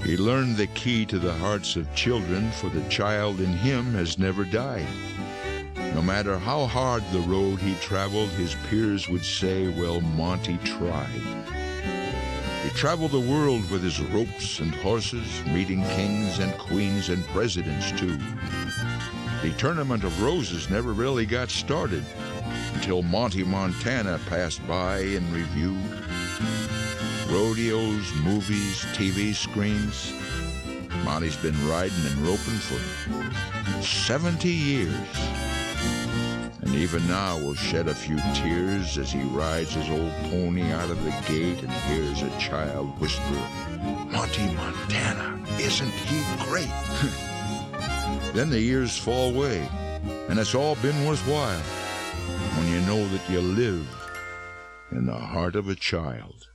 He learned the key to the hearts of children, for the child in him has never died. No matter how hard the road he traveled, his peers would say, well, Monty tried. He traveled the world with his ropes and horses, meeting kings and queens and presidents, too. The Tournament of Roses never really got started until Monty, Montana passed by in review. Rodeos, movies, TV screens. Monty's been riding and roping for 70 years. And even now will shed a few tears as he rides his old pony out of the gate and hears a child whisper, Monty Montana, isn't he great? Then the years fall away, and it's all been worthwhile when you know that you live in the heart of a child.